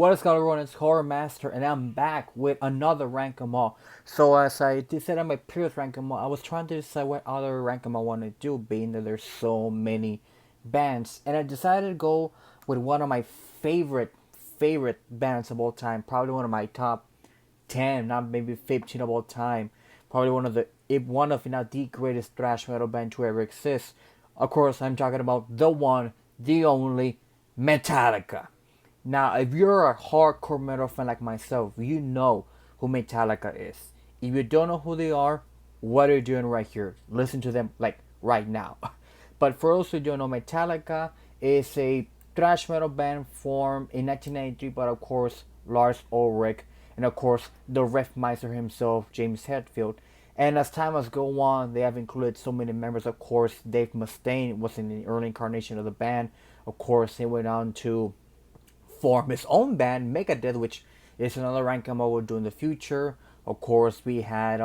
What is going on, everyone? It's Horror Master, and I'm back with another rank 'em all. So as I said on my previous rank 'em all, I was trying to decide what other rank 'em all I want to do, being that there's so many bands, and I decided to go with one of my favorite bands of all time, probably one of my top 10, not maybe 15 of all time. Probably one of if not the greatest thrash metal band to ever exist. Of course, I'm talking about the one, the only Metallica. Now, if you're a hardcore metal fan like myself, you know who Metallica is. If you don't know who they are, what are you doing right here? Listen to them like right now. But for those who don't know, Metallica is a thrash metal band formed in 1993 by, of course, Lars Ulrich and, of course, the Riffmeister himself, James Hetfield. And as time has gone on, they have included so many members. Of course, Dave Mustaine was in the early incarnation of the band. Of course, they went on to form his own band, Megadeth, which is another rank I will do in the future. Of course, we had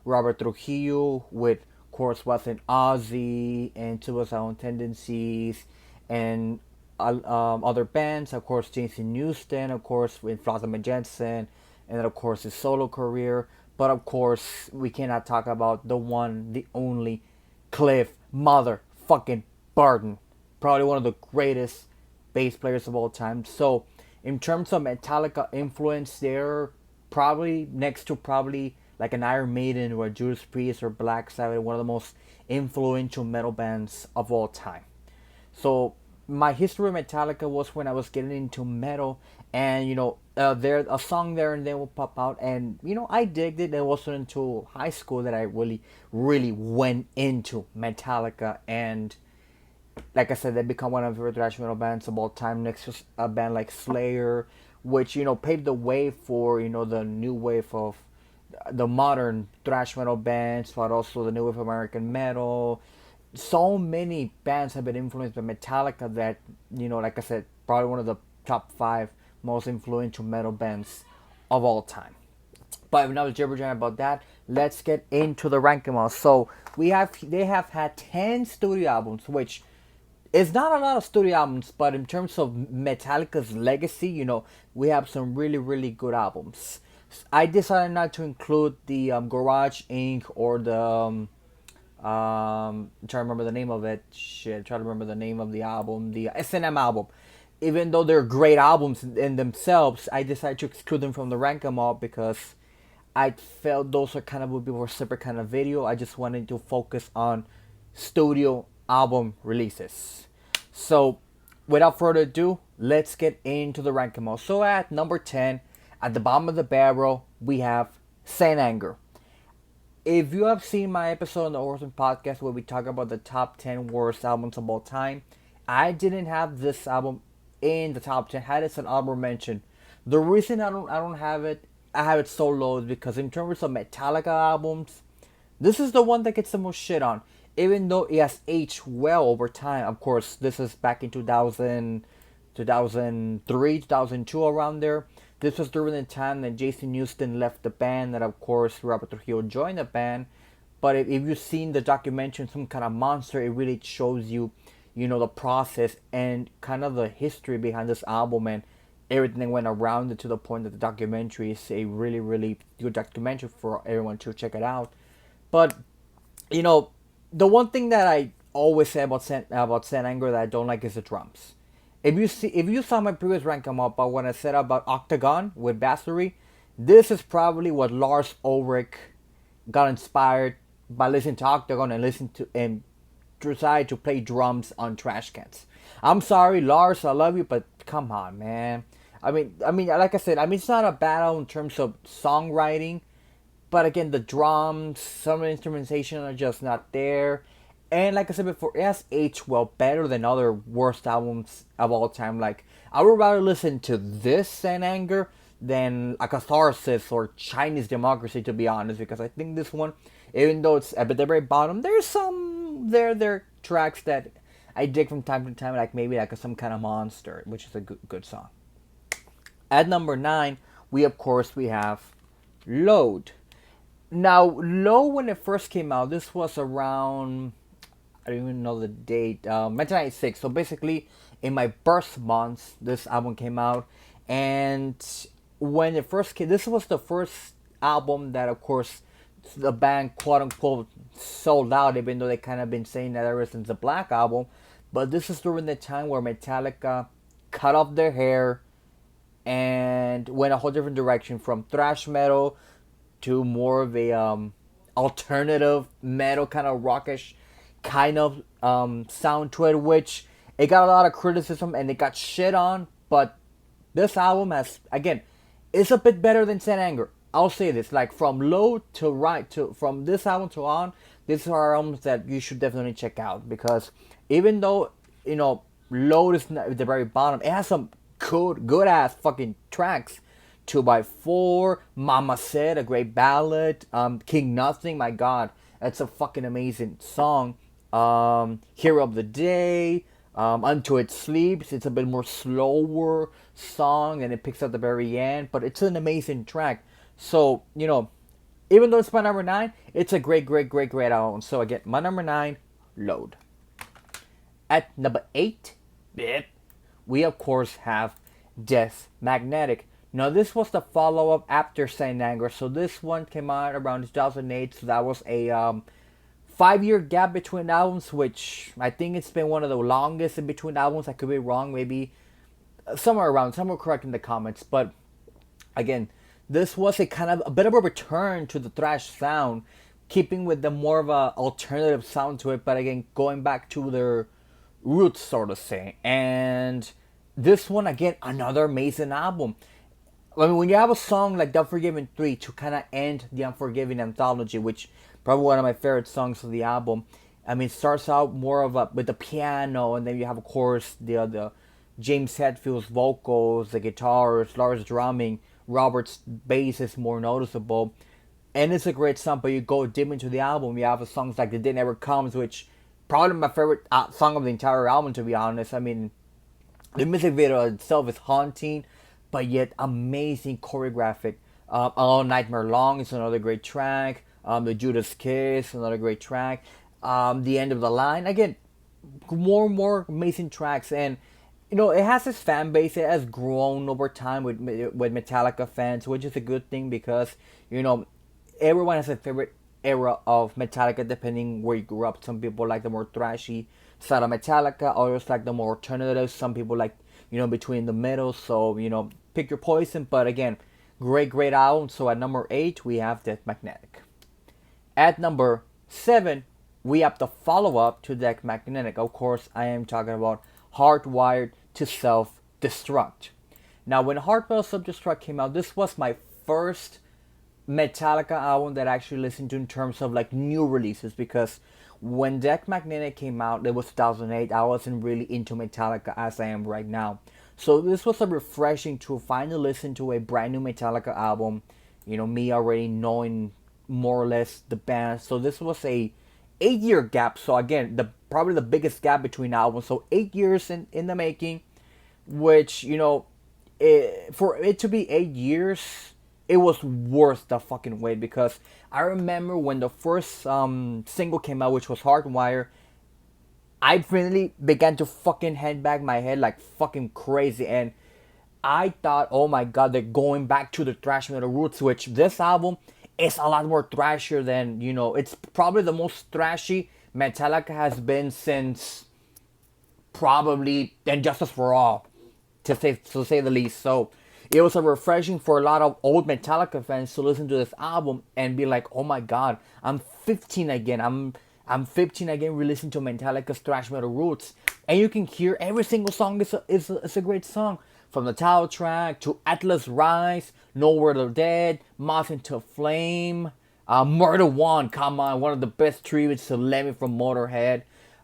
Robert Trujillo with, of course, was in Ozzy and Suicidal Tendencies and other bands. Of course, Jason Newsted, of course, with Flossie Jensen, and then, of course, his solo career. But, of course, we cannot talk about the one, the only Cliff motherfucking Barton. Probably one of the greatest bass players of all time. So, in terms of Metallica influence, they're probably next to probably like an Iron Maiden or Judas Priest or Black Sabbath, one of the most influential metal bands of all time. So, my history with Metallica was when I was getting into metal, and there a song there and then will pop out, and I digged it. It wasn't until high school that I really went into Metallica, and like I said, they become one of my favorite thrash metal bands of all time. Next to a band like Slayer, which paved the way for the new wave of the modern thrash metal bands, but also the new wave of American metal. So many bands have been influenced by Metallica that like I said, probably one of the top five most influential metal bands of all time. But enough gibberish about that. Let's get into the ranking model. So they have had 10 studio albums, which it's not a lot of studio albums, but in terms of Metallica's legacy, we have some really good albums. I decided not to include the Garage Inc. or the I'm trying to remember the name of it. Shit, I'm trying to remember the name of the album, the S&M album. Even though they're great albums in themselves, I decided to exclude them from the rank 'em all because I felt those are kind of would be more separate kind of video. I just wanted to focus on studio album releases. So, without further ado, let's get into the ranking mode. So, at number 10, at the bottom of the barrel, we have Saint Anger. If you have seen my episode on the Orson podcast where we talk about the top 10 worst albums of all time, I didn't have this album in the top 10. I had it as an honorable mention. The reason I don't have it, I have it so low, is because in terms of Metallica albums, this is the one that gets the most shit on. Even though it has aged well over time. Of course, this is back in 2000, 2003, 2002, around there. This was during the time that Jason Newsted left the band, and of course Robert Trujillo joined the band. But if you've seen the documentary Some Kind of Monster, it really shows you, the process and kind of the history behind this album and everything that went around it, to the point that the documentary is a really good documentary for everyone to check it out. But the one thing that I always say about Saint Anger that I don't like is the drums. If you saw my previous rank come up, but when I said about Octagon with Bathory, this is probably what Lars Ulrich got inspired by listening to Octagon and decided to play drums on trash cans. I'm sorry, Lars, I love you, but come on, man. Like I said, it's not a battle in terms of songwriting, but again, the drums, some of the instrumentation are just not there. And like I said before, it has aged well, better than other worst albums of all time. Like, I would rather listen to this Saint Anger than a Catharsis or Chinese Democracy, to be honest, because I think this one, even though it's at the very bottom, there's some there tracks that I dig from time to time, like maybe like Some Kind of Monster, which is a good song. At number 9, we have Load. Now, Low, when it first came out, this was around, I don't even know the date, 1996. So basically, in my birth month, this album came out. And when it first came, this was the first album that, of course, the band quote unquote sold out, even though they kind of been saying that ever since the Black album. But this is during the time where Metallica cut off their hair and went a whole different direction from thrash metal to more of a alternative metal kind of rockish kind of sound to it, which it got a lot of criticism and it got shit on. But this album has, again, it's a bit better than Saint Anger. I'll say this, like from low to right to from this album to on, these are albums that you should definitely check out because even though load is not at the very bottom, it has some good ass fucking tracks. 2x4, Mama Said, a great ballad. King Nothing, my god, that's a fucking amazing song. Hero of the Day, Until It Sleeps. It's a bit more slower song and it picks up at the very end, but it's an amazing track. So, even though it's my number 9, it's a great, great, great, great album. So again, my number 9, Load. At number 8, we of course have Death Magnetic. Now this was the follow-up after Saint Anger, so this one came out around 2008, so that was a 5-year gap between albums, which I think it's been one of the longest in between albums. I could be wrong, maybe somewhere around, someone correct in the comments, but again, this was a kind of a bit of a return to the thrash sound, keeping with the more of a alternative sound to it, but again, going back to their roots, sort of say. And this one, again, another amazing album. I mean, when you have a song like The Unforgiven 3 to kind of end the Unforgiven anthology, which probably one of my favorite songs of the album. I mean, it starts out more of a with the piano, and then you have, of course, the James Hetfield's vocals, the guitars, Lars drumming, Robert's bass is more noticeable, and it's a great song. But you go deep into the album, you have songs like The Day Never Comes, which probably my favorite song of the entire album, to be honest. I mean, the music video itself is haunting, but yet amazing choreographic. All Nightmare Long is another great track. The Judas Kiss, another great track. The End of the Line, again, more and more amazing tracks. And it has its fan base. It has grown over time with Metallica fans, which is a good thing because everyone has a favorite era of Metallica depending where you grew up. Some people like the more thrashy side of Metallica, others like the more alternative. Some people like between the middle. So pick your poison. But again, great album. So at number 8 we have Death Magnetic. At number 7 we have the follow-up to Death Magnetic. Of course, I am talking about Hardwired to Self-Destruct. Now, when Hardwired to Self-Destruct came out, this was my first Metallica album that I actually listened to in terms of like new releases, because when Death Magnetic came out, it was 2008. I wasn't really into Metallica as I am right now. So this was a refreshing to finally listen to a brand new Metallica album. Me already knowing more or less the band. So this was a 8-year gap. So again, probably the biggest gap between albums. So 8 years in the making, which for it to be 8 years, it was worth the fucking wait, because I remember when the first single came out, which was Hardwire, I really began to fucking head back my head like fucking crazy, and I thought, oh my god, they're going back to the thrash metal roots, which this album is a lot more thrashier than, it's probably the most thrashy Metallica has been since probably Injustice for All, to say the least. So it was a refreshing for a lot of old Metallica fans to listen to this album and be like, oh my god, I'm 15 again. I'm 15 again, re-listening to Metallica's thrash metal roots. And you can hear every single song is a great song. From the title track to Atlas Rise, Nowhere to Dead, Moth into Flame, Murder One, come on, one of the best tributes to Lemmy from Motorhead.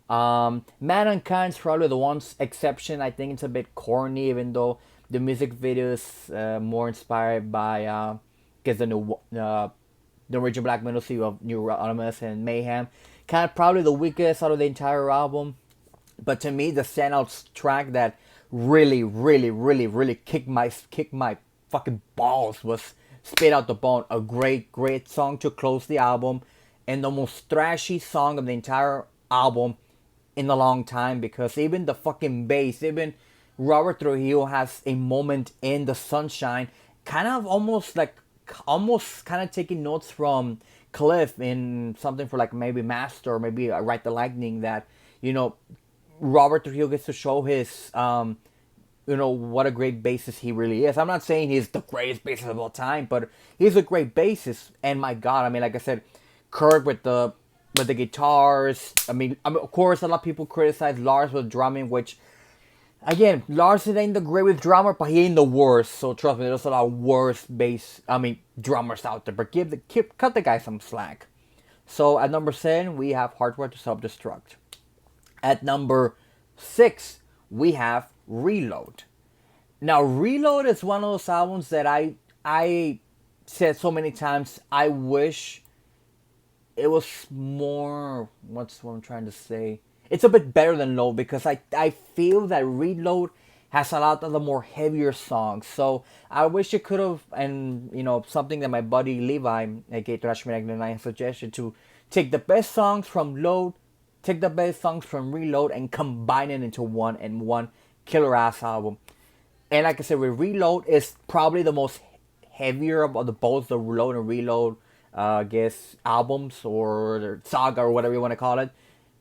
Mankind's probably the one exception. I think it's a bit corny, even though the music video is more inspired by the original black metal scene of Neuronymous and Mayhem. Kind of probably the weakest out of the entire album. But to me, the standout track that really kicked my fucking balls was Spit Out the Bone. A great song to close the album, and the most thrashy song of the entire album in a long time, because even the fucking bass, even Robert Trujillo has a moment in the sunshine, kind of almost kind of taking notes from Cliff in something for like maybe Master or maybe Ride the Lightning, that you know Robert Trujillo gets to show his what a great bassist he really is. I'm not saying he's the greatest bassist of all time, but he's a great bassist. And my God, I mean, like I said, Kirk with the guitars. I mean, of course, a lot of people criticize Lars with drumming, which again, Lars ain't the greatest drummer, but he ain't the worst. So trust me, there's a lot of worse drummers out there. But cut the guy some slack. So at number 7, we have Hardwired to Self-Destruct. At number 6, we have Reload. Now, Reload is one of those albums that I said so many times, I wish it was more, what's what I'm trying to say? It's a bit better than Load, because I feel that Reload has a lot of the more heavier songs. So I wish it could have, and something that my buddy Levi, aka Thrash Metallica, and I suggested, to take the best songs from Load, take the best songs from Reload, and combine it into one killer ass album. And like I said, with Reload is probably the most heavier of the both the Load and Reload, I guess, albums or saga or whatever you want to call it.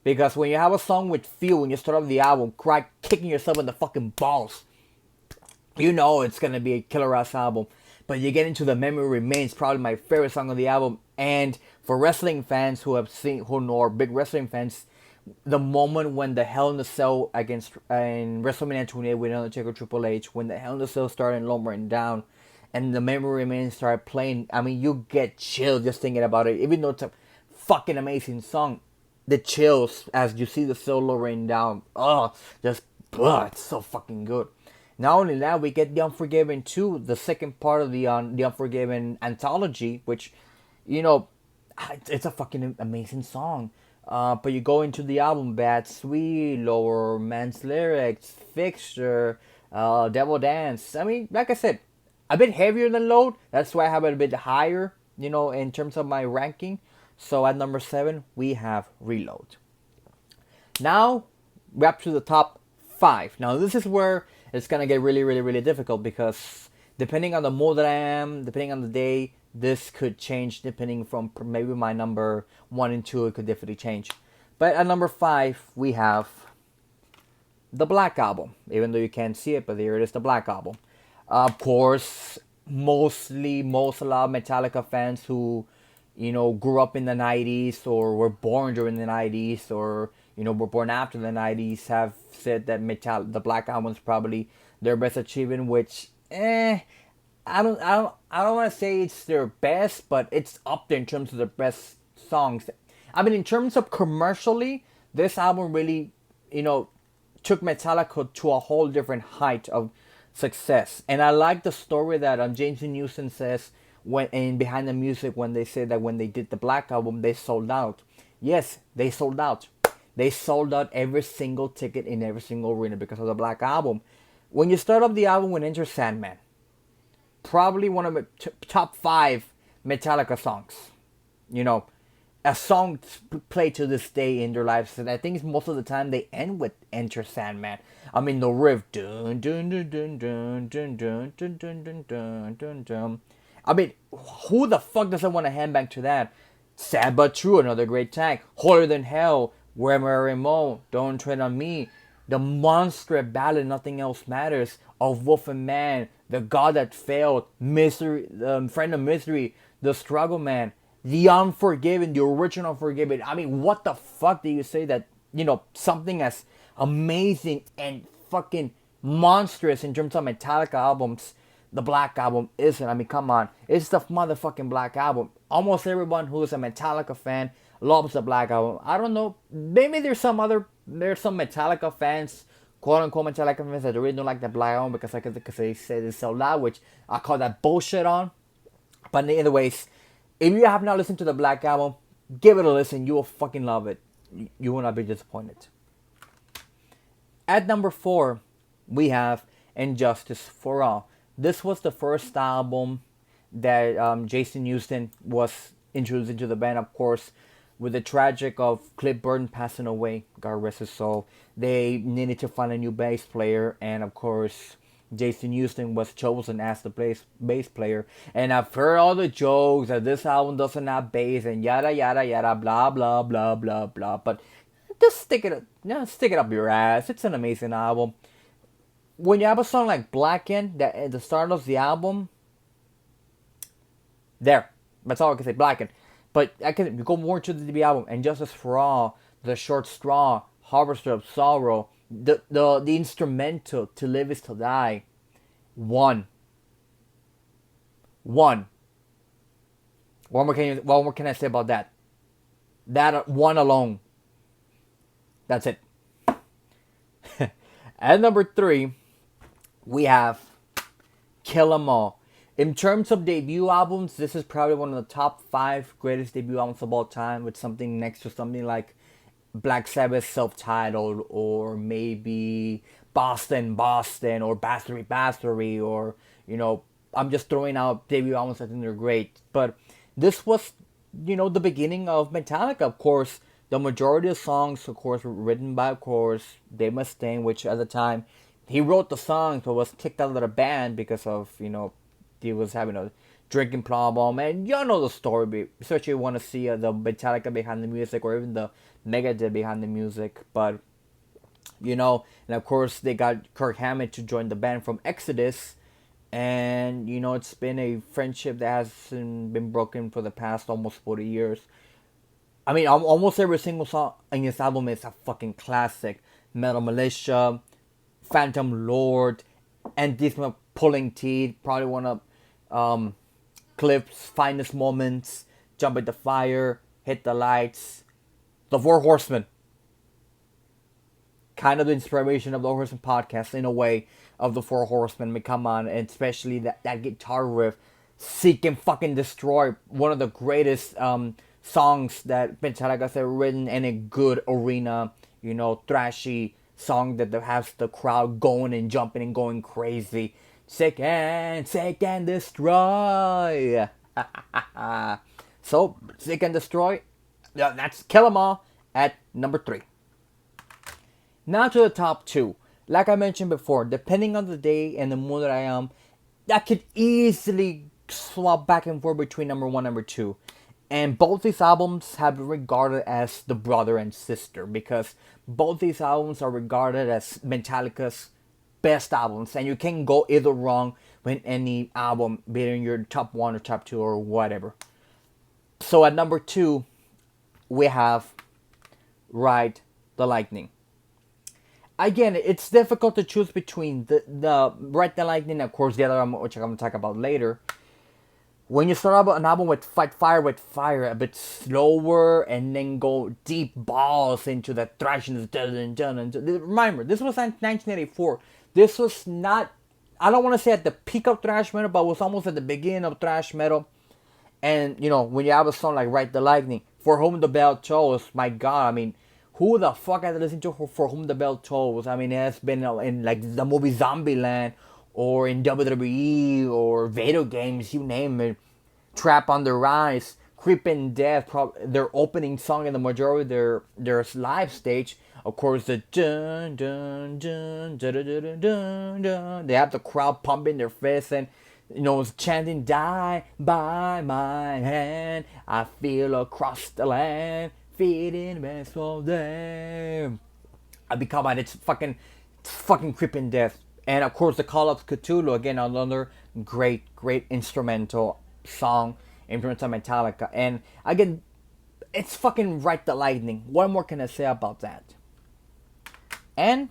Because when you have a song with feel, when you start off the album, cry kicking yourself in the fucking balls, you know it's gonna be a killer ass album. But you get into The Memory Remains, probably my favorite song of the album. And for wrestling fans who are big wrestling fans, the moment when the Hell in the Cell against in WrestleMania 28 with Undertaker Triple H, when the Hell in the Cell started lowering down, and The Memory Remains started playing, I mean, you get chills just thinking about it. Even though it's a fucking amazing song, the chills as you see the solo rain down. It's so fucking good. Not only that, we get The Unforgiven 2, the second part of the Unforgiven anthology, which, it's a fucking amazing song. But you go into the album, Bad Sweet, Lower Man's Lyrics, Fixture, Devil Dance. I mean, like I said, a bit heavier than Load. That's why I have it a bit higher, in terms of my ranking. So at number 7, we have Reload. Now, we're up to the top 5. Now, this is where it's going to get really, really, really difficult, because depending on the mood that I am, depending on the day, this could change depending from maybe my number 1 and 2, it could definitely change. But at number 5, we have the Black Album. Even though you can't see it, but there it is, the Black Album. Of course, a lot of Metallica fans who grew up in the 90s or were born during the 90s or, were born after the 90s have said that the Black Album is probably their best achievement, which, I don't want to say it's their best, but it's up there in terms of the best songs. I mean, in terms of commercially, this album really, took Metallica to a whole different height of success. And I like the story that James Newton says when behind the music, when they say that when they did the Black Album, they sold out. Yes, they sold out. They sold out every single ticket in every single arena because of the Black Album. When you start off the album with Enter Sandman, probably one of the top 5 Metallica songs. A song played to this day in their lives, and I think most of the time they end with Enter Sandman. I mean, the riff, dun dun dun dun dun dun dun dun dun dun dun dun. I mean, who the fuck doesn't want to handbang to that? Sad But True, another great track. Holier Than Hell, Where Mary Mo, Don't Tread on Me, the monster ballad, Nothing Else Matters, Of Wolf and Man, The God That Failed, Misery, Friend of Misery, The Struggle Man, The Unforgiven, the original Unforgiven. I mean, what the fuck do you say that, something as amazing and fucking monstrous in terms of Metallica albums, the Black Album isn't? I mean, come on. It's the motherfucking Black Album. Almost everyone who is a Metallica fan loves the Black Album. I don't know. Maybe there's some Metallica fans, quote unquote Metallica fans, that really don't like the Black Album because they say it's so loud, which I call that bullshit on. But anyways, if you have not listened to the Black Album, give it a listen. You will fucking love it. You will not be disappointed. At number 4, we have Injustice for All. This was the first album that Jason Newsted was introduced into the band. Of course, with the tragic of Cliff Burton passing away, God rest his soul, they needed to find a new bass player, and of course, Jason Houston was chosen as the bass player. And I've heard all the jokes that this album doesn't have bass and yada yada yada, blah blah blah blah blah. But just stick it up your ass. It's an amazing album. When you have a song like Blacken that at the start of the album, there, that's all I can say. Blacken. But I can go more to the album, and Justice for All, The Short Straw, Harvester of Sorrow, the instrumental To Live Is To Die. One. What more can I say about that? That one alone. That's it. At number 3, we have Kill 'Em All. In terms of debut albums, this is probably one of the top 5 greatest debut albums of all time, with something next to something like Black Sabbath Self-Titled, or maybe Boston, or Bathory, or, I'm just throwing out debut albums. I think they're great. But this was, the beginning of Metallica. Of course, the majority of songs, of course, were written by, of course, Dave Mustaine, which at the time, he wrote the songs, but was kicked out of the band because of, he was having a drinking problem, and y'all know the story, especially if you want to see the Metallica behind the music, or even the Megadeth behind the music. But, and of course, they got Kirk Hammett to join the band from Exodus, and, it's been a friendship that hasn't been broken for the past almost 40 years. I mean, almost every single song in this album is a fucking classic. Metal Militia, Phantom Lord, and this one, Pulling Teeth, probably one of Cliff's finest moments. Jump at the Fire, Hit the Lights, The Four Horsemen. Kind of the inspiration of the Horsemen podcast, in a way, of the Four Horsemen. I mean, come on, and especially that guitar riff, Seek and Fucking Destroy, one of the greatest songs that Metallica has ever written, and a good arena, thrashy song that has the crowd going and jumping and going crazy. Seek and Destroy. So, Seek and Destroy, that's Kill 'Em All at number 3. Now to the top 2. Like I mentioned before, depending on the day and the mood that I am, that could easily swap back and forth between number 1 and number 2. And both these albums have been regarded as the brother and sister, because both these albums are regarded as Metallica's best albums, and you can go either wrong with any album, be it in your top 1 or top 2 or whatever. So at number 2, we have Ride the Lightning. Again, it's difficult to choose between the Ride the Lightning, and of course the other one, which I'm going to talk about later. When you start out an album with Fight Fire with Fire, a bit slower, and then go deep balls into the thrash and remember, this was 1984. This was not, I don't want to say at the peak of thrash metal, but was almost at the beginning of thrash metal. And, when you have a song like Ride the Lightning, For Whom the Bell Tolls, my God, I mean, who the fuck has listened to For Whom the Bell Tolls? I mean, it has been in like the movie Zombieland, or in WWE, or video games, you name it. Trap on the Rise, Creeping Death, their opening song in the majority of their live stage. Of course, the dun dun dun dun dun dun dun dun. They have the crowd pumping their fists and chanting, "Die by my hand, I feel across the land, feeding best for them." I become it. It's fucking Creeping Death. And of course, the Call of Cthulhu, again, another great instrumental song in terms of Metallica. And again, it's fucking Ride the Lightning. What more can I say about that? And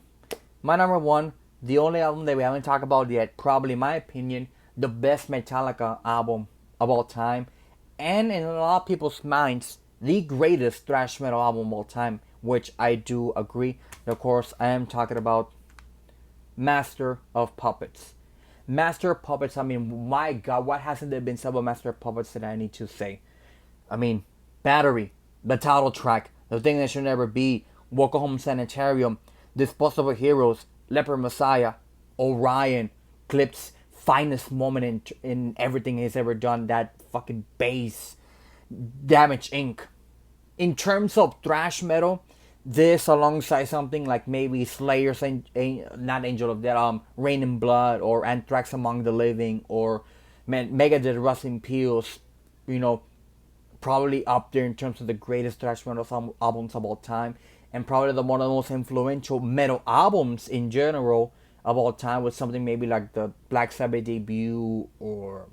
my number 1, the only album that we haven't talked about yet, probably in my opinion, the best Metallica album of all time, and in a lot of people's minds, the greatest thrash metal album of all time, which I do agree. Of course, I am talking about Master of Puppets. Master of Puppets, I mean, my God, what hasn't there been said about Master of Puppets that I need to say? I mean, Battery, the title track, The Thing That Should Never Be, Walk Home Sanitarium, Disposable Heroes, Leper Messiah, Orion, Clip's finest moment in everything he's ever done, that fucking bass, Damage Inc., in terms of thrash metal, this alongside something like maybe Slayer's not Angel of Death, Rain and Blood, or Anthrax Among the Living, or Megadeth Rust in Peace, you know, probably up there in terms of the greatest thrash metal albums of all time, and probably one of the most influential metal albums in general of all time, with something maybe like the Black Sabbath debut, or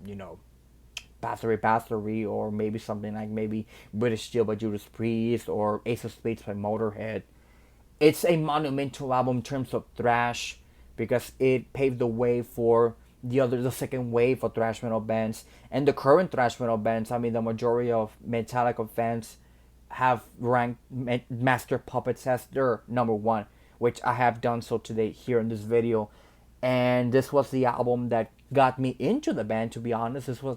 Bathory, or maybe something like maybe British Steel by Judas Priest, or Ace of Spades by Motorhead. It's a monumental album in terms of thrash, because it paved the way for the second wave of thrash metal bands and the current thrash metal bands. I mean, the majority of Metallica fans have ranked Master Puppets as their number one, which I have done so today here in this video. And this was the album that got me into the band. To be honest, this was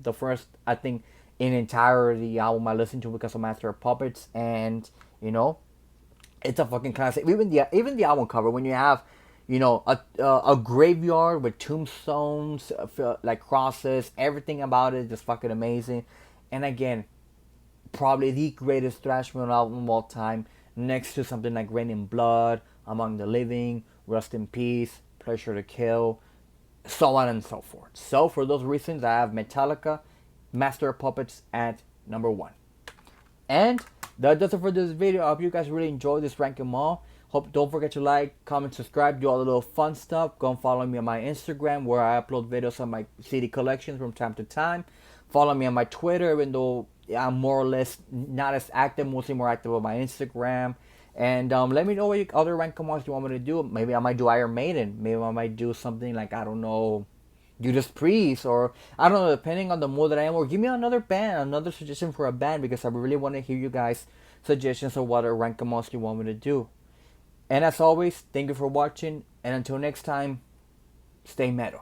the first, I think, in entirety album I listened to because of Master of Puppets, and you know, it's a fucking classic. Even the album cover, when you have, a graveyard with tombstones, like crosses, everything about it is just fucking amazing. And again, probably the greatest thrash metal album of all time, next to something like Rain and Blood, Among the Living, Rust in Peace, Pleasure to Kill, so on and so forth. So for those reasons, I have Metallica, Master of Puppets at number one. And that does it for this video. I hope you guys really enjoyed this ranking all. Don't forget to like, comment, subscribe, do all the little fun stuff. Go and follow me on my Instagram, where I upload videos on my CD collections from time to time. Follow me on my Twitter, even though I'm more or less not as active, mostly more active on my Instagram. And let me know what other rank commands you want me to do. Maybe I might do Iron Maiden. Maybe I might do something like, I don't know, Judas Priest, or I don't know, depending on the mood that I am. Or give me another band, another suggestion for a band, because I really want to hear you guys' suggestions of what rank commands you want me to do. And as always, thank you for watching, and until next time, stay metal.